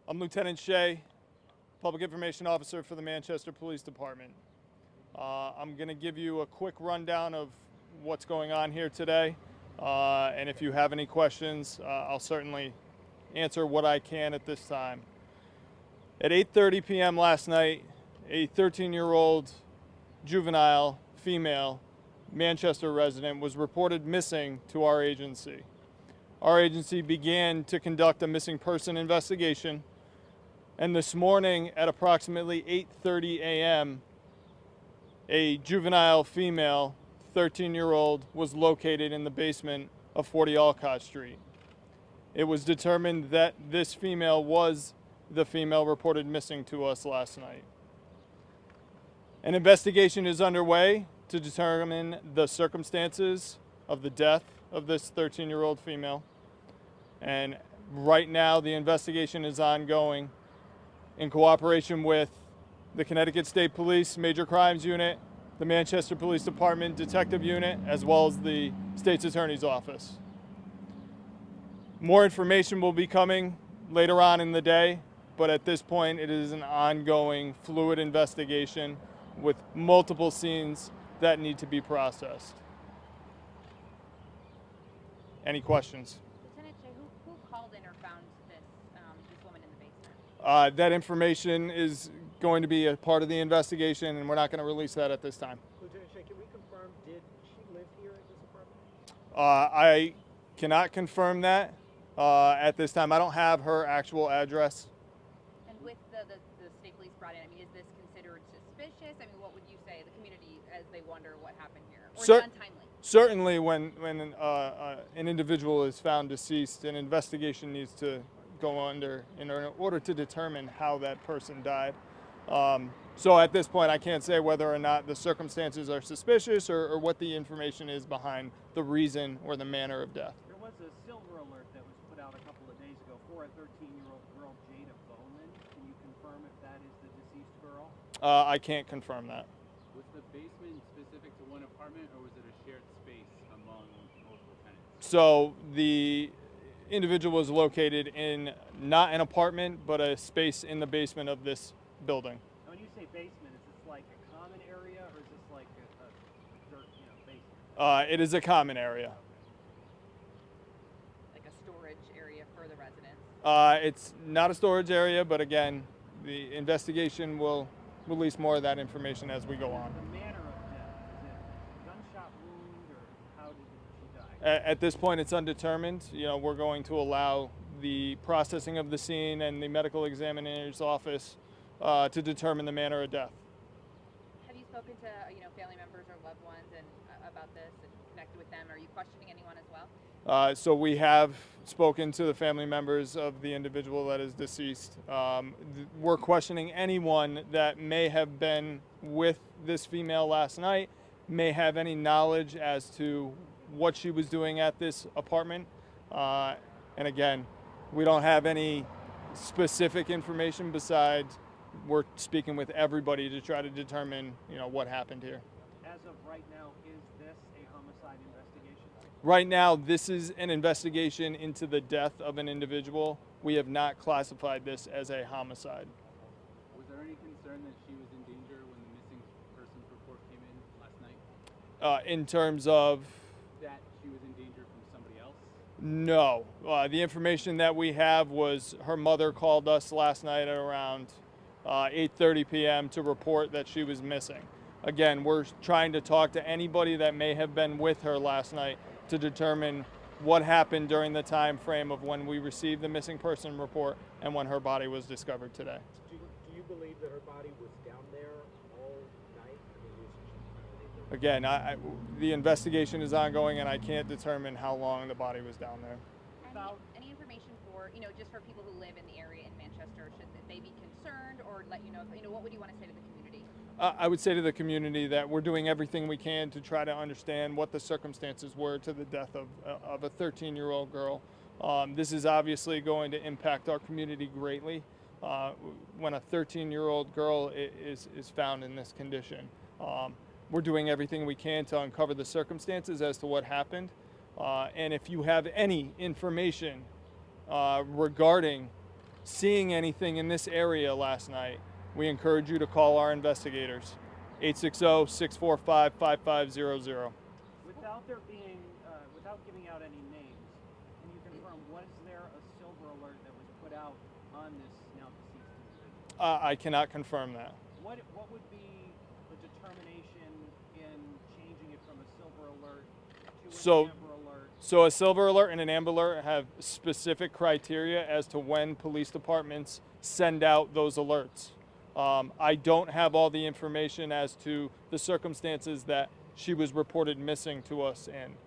I'm Lieutenant Shea, Public Information Officer for the Manchester Police Department. I'm going to give you a quick rundown of what's going on here today, and if you have any questions, I'll certainly answer what I can at this time. At 8:30 p.m. last night, a 13-year-old juvenile female Manchester resident was reported missing to our agency. Our agency began to conduct a missing person investigation, and this morning at approximately 8:30 a.m., a juvenile female, 13-year-old, was located in the basement of 40 Alcott Street. It was determined that this female was the female reported missing to us last night. An investigation is underway to determine the circumstances of the death of this 13-year-old female. And right now the investigation is ongoing in cooperation with the Connecticut State Police Major Crimes Unit, the Manchester Police Department Detective Unit, as well as the State's Attorney's Office. More information will be coming later on in the day, but at this point it is an ongoing fluid investigation with multiple scenes that need to be processed. Any questions? Lieutenant Shea, who called in or found this woman in the basement? That information is going to be a part of the investigation, and we're not going to release that at this time. Lieutenant Shea, can we confirm, did she live here at this apartment? I cannot confirm that at this time. I don't have her actual address. And with the state police brought in, I mean, is this considered suspicious? I mean, what would you say to the community as they wonder what happened here? Or is it untimely? Certainly when an individual is found deceased, an investigation needs to go under in order to determine how that person died. So at this point, I can't say whether or not the circumstances are suspicious or what the information is behind the reason or the manner of death. There was a silver alert that was put out a couple of days ago for a 13-year-old girl, Jada Bowman. Can you confirm if that is the deceased girl? I can't confirm that. Was the basement specific to one apartment, or was it a shared space among multiple tenants? So the individual was located in not an apartment, but a space in the basement of this building. Now, when you say basement, is this like a common area, or is this like a dirt, basement? It is a common area. Like a storage area for the residents? It's not a storage area, but again, the investigation will release more of that information as we go on. The manner of death, is it a gunshot wound, or how did she die? At this point, it's undetermined. We're going to allow the processing of the scene and the medical examiner's office to determine the manner of death. Have you spoken to family members or loved ones and about this and connected with them? Are you questioning anyone as well? So we have spoken to the family members of the individual that is deceased. We're questioning anyone that may have been with this female last night, may have any knowledge as to what she was doing at this apartment. And again, we don't have any specific information besides we're speaking with everybody to try to determine, what happened here. As of right now, is this a homicide investigation? Right now, this is an investigation into the death of an individual. We have not classified this as a homicide. Was there any concern that she was in danger when the missing persons report came in last night? In terms of? That she was in danger from somebody else? No. The information that we have was her mother called us last night at around 8:30 p.m. to report that she was missing. Again, we're trying to talk to anybody that may have been with her last night to determine what happened during the time frame of when we received the missing person report and when her body was discovered today. Do you believe that her body was down there all night? Again, the investigation is ongoing, and I can't determine how long the body was down there. Any information for, just for people who live in the area in Manchester, should they be concerned or let you know, what would you want to say to the community? I would say to the community that we're doing everything we can to try to understand what the circumstances were to the death of a 13-year-old girl. This is obviously going to impact our community greatly when a 13-year-old girl is found in this condition. We're doing everything we can to uncover the circumstances as to what happened. And if you have any information regarding seeing anything in this area last night, we encourage you to call our investigators. 860-645-5500. Without giving out any names, can you confirm, was there a silver alert that was put out on this now deceased individual? I cannot confirm that. What would be the determination in changing it from a silver alert to an amber alert? So a silver alert and an amber alert have specific criteria as to when police departments send out those alerts. I don't have all the information as to the circumstances that she was reported missing to us in.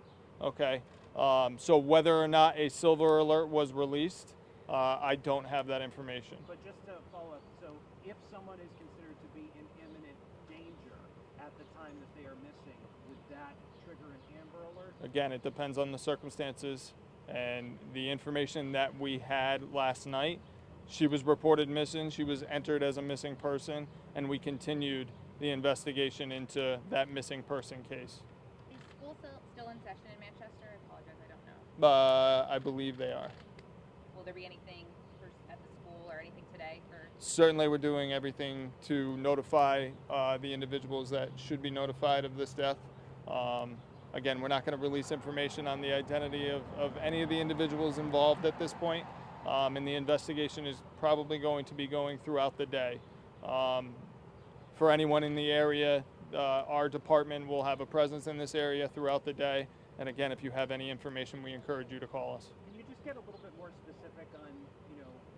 Okay, so whether or not a silver alert was released, I don't have that information. But just to follow up, so if someone is considered to be in imminent danger at the time that they are missing, would that trigger an amber alert? Again, it depends on the circumstances and the information that we had last night. She was reported missing, she was entered as a missing person, and we continued the investigation into that missing person case. Is school still in session in Manchester? I apologize, I don't know. I believe they are. Will there be anything at the school or anything today for? Certainly we're doing everything to notify the individuals that should be notified of this death. Again, we're not going to release information on the identity of any of the individuals involved at this point, and the investigation is probably going to be going throughout the day. For anyone in the area, our department will have a presence in this area throughout the day. And again, if you have any information, we encourage you to call us. Can you just get a little bit more specific on,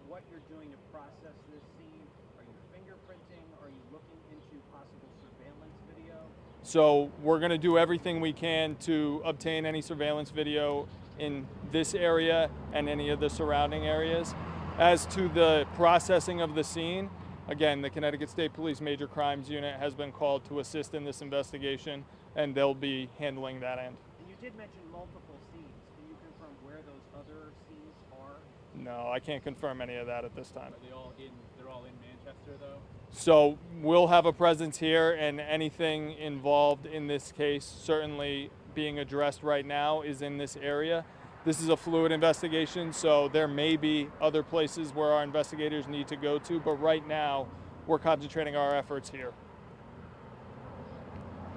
what you're doing to process this scene? Are you fingerprinting? Are you looking into possible surveillance video? So we're going to do everything we can to obtain any surveillance video in this area and any of the surrounding areas. As to the processing of the scene, again, the Connecticut State Police Major Crimes Unit has been called to assist in this investigation, and they'll be handling that end. And you did mention multiple scenes. Can you confirm where those other scenes are? No, I can't confirm any of that at this time. Are they all in? They're all in Manchester, though. So we'll have a presence here, and anything involved in this case, certainly being addressed right now, is in this area. This is a fluid investigation, so there may be other places where our investigators need to go to, but right now we're concentrating our efforts here.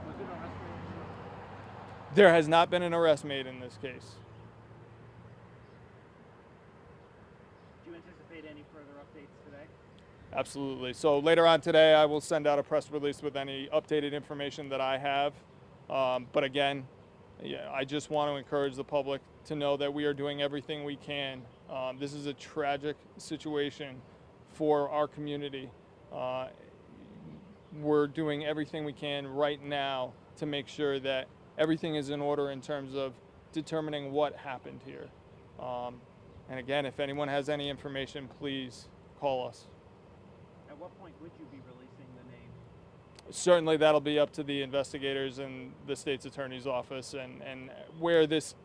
Was it an arrest made? There has not been an arrest made in this case. Do you anticipate any further updates today? Absolutely. So later on today, I will send out a press release with any updated information that I have. But again, I just want to encourage the public to know that we are doing everything we can. This is a tragic situation for our community. We're doing everything we can right now to make sure that everything is in order in terms of determining what happened here. And again, if anyone has any information, please call us. At what point would you be releasing the name? Certainly that'll be up to the investigators and the state's attorney's office and where this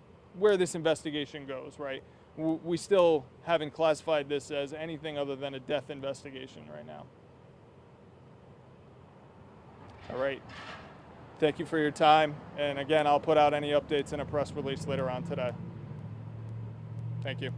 investigation goes, right? We still haven't classified this as anything other than a death investigation right now. All right. Thank you for your time. And again, I'll put out any updates in a press release later on today. Thank you.